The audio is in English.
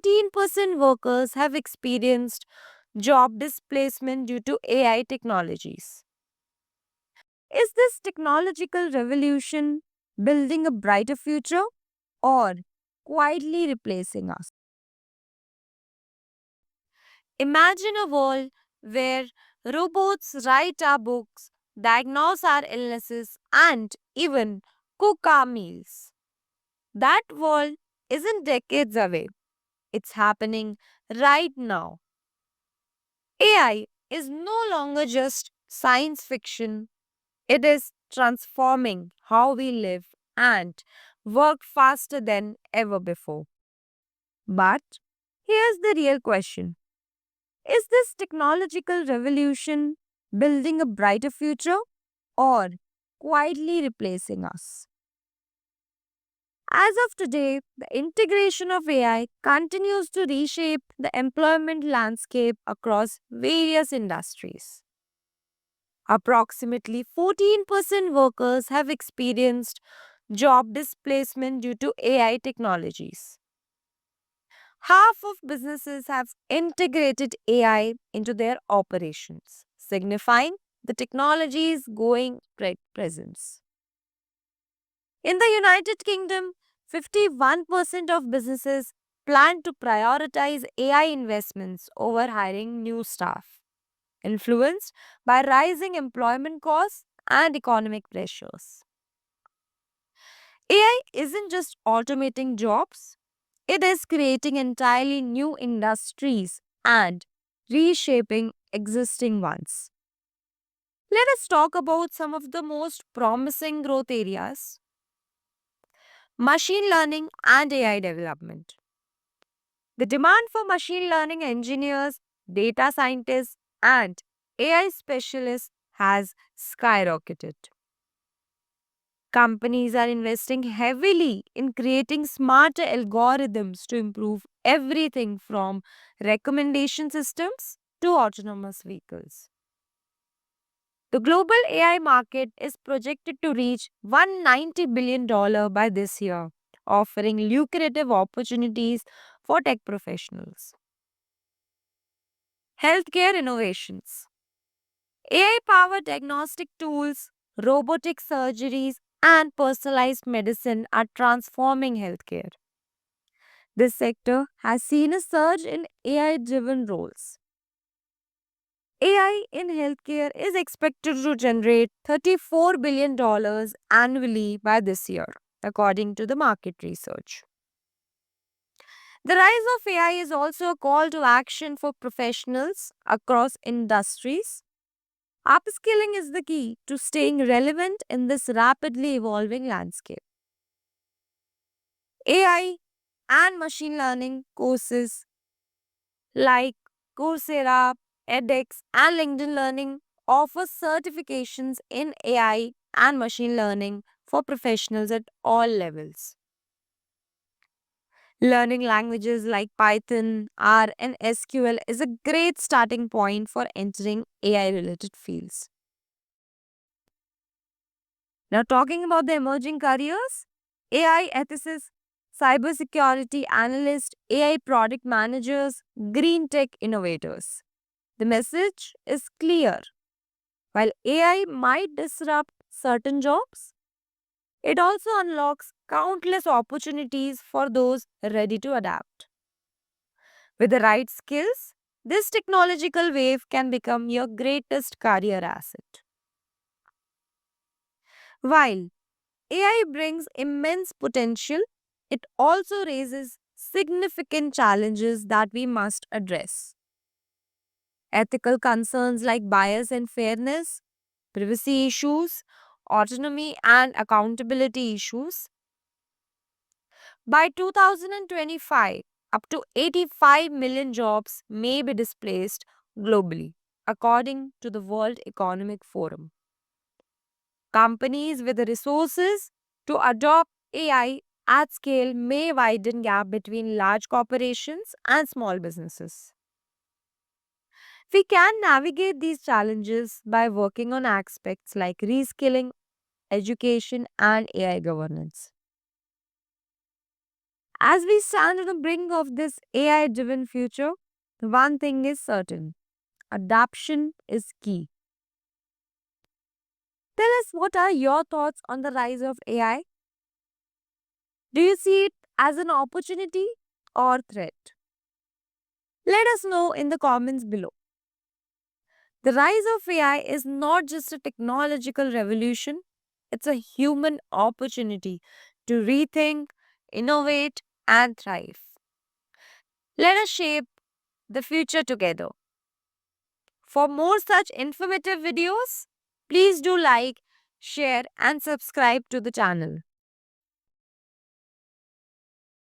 14% workers have experienced job displacement due to AI technologies. Is this technological revolution building a brighter future or quietly replacing us? Imagine a world where robots write our books, diagnose our illnesses, and even cook our meals. That world isn't decades away, it's happening right now. AI is no longer just science fiction, it is transforming how we live and work faster than ever before. But here's the real question: is this technological revolution building a brighter future or quietly replacing us? As of today, the integration of AI continues to reshape the employment landscape across various industries. Approximately 14% workers have experienced job displacement due to AI technologies. Half of businesses have integrated AI into their operations, signifying the technology is going presence. In the United Kingdom, 51% of businesses plan to prioritize AI investments over hiring new staff, influenced by rising employment costs and economic pressures. AI isn't just automating jobs, it is creating entirely new industries and reshaping existing ones. Let us talk about some of the most promising growth areas: machine learning and AI development. The demand for machine learning engineers, data scientists, and AI specialists has skyrocketed. Companies are investing heavily in creating smarter algorithms to improve everything from recommendation systems to autonomous vehicles. The global AI market is projected to reach $190 billion by this year, offering lucrative opportunities for tech professionals. Healthcare innovations. AI powered diagnostic tools, robotic surgeries, and personalized medicine are transforming healthcare. This sector has seen a surge in AI driven roles. AI in healthcare is expected to generate $34 billion annually by this year, according to the market research. The rise of AI is also a call to action for professionals across industries. Upskilling is the key to staying relevant in this rapidly evolving landscape. AI and machine learning courses like Coursera, edX, and LinkedIn Learning offer certifications in AI and machine learning for professionals at all levels. Learning languages like Python, R, and SQL is a great starting point for entering AI related fields. Now, talking about the emerging careers: AI ethicists, cybersecurity analysts, AI product managers, green tech innovators. The message is clear. While AI might disrupt certain jobs, it also unlocks countless opportunities for those ready to adapt. With the right skills, this technological wave can become your greatest career asset. While AI brings immense potential, it also raises significant challenges that we must address. Ethical concerns like bias and fairness, privacy issues, autonomy, and accountability issues. By 2025, up to 85 million jobs may be displaced globally, according to the World Economic Forum. Companies with the resources to adopt AI at scale may widen gap between large corporations and small businesses. We can navigate these challenges by working on aspects like reskilling, education, and AI governance. As we stand on the brink of this AI driven future, one thing is certain: adoption is key. Tell us, what are your thoughts on the rise of AI? Do you see it as an opportunity or threat? Let us know in the comments below. The rise of AI is not just a technological revolution, it's a human opportunity to rethink, innovate, and thrive. Let us shape the future together. For more such informative videos, please do like, share, and subscribe to the channel.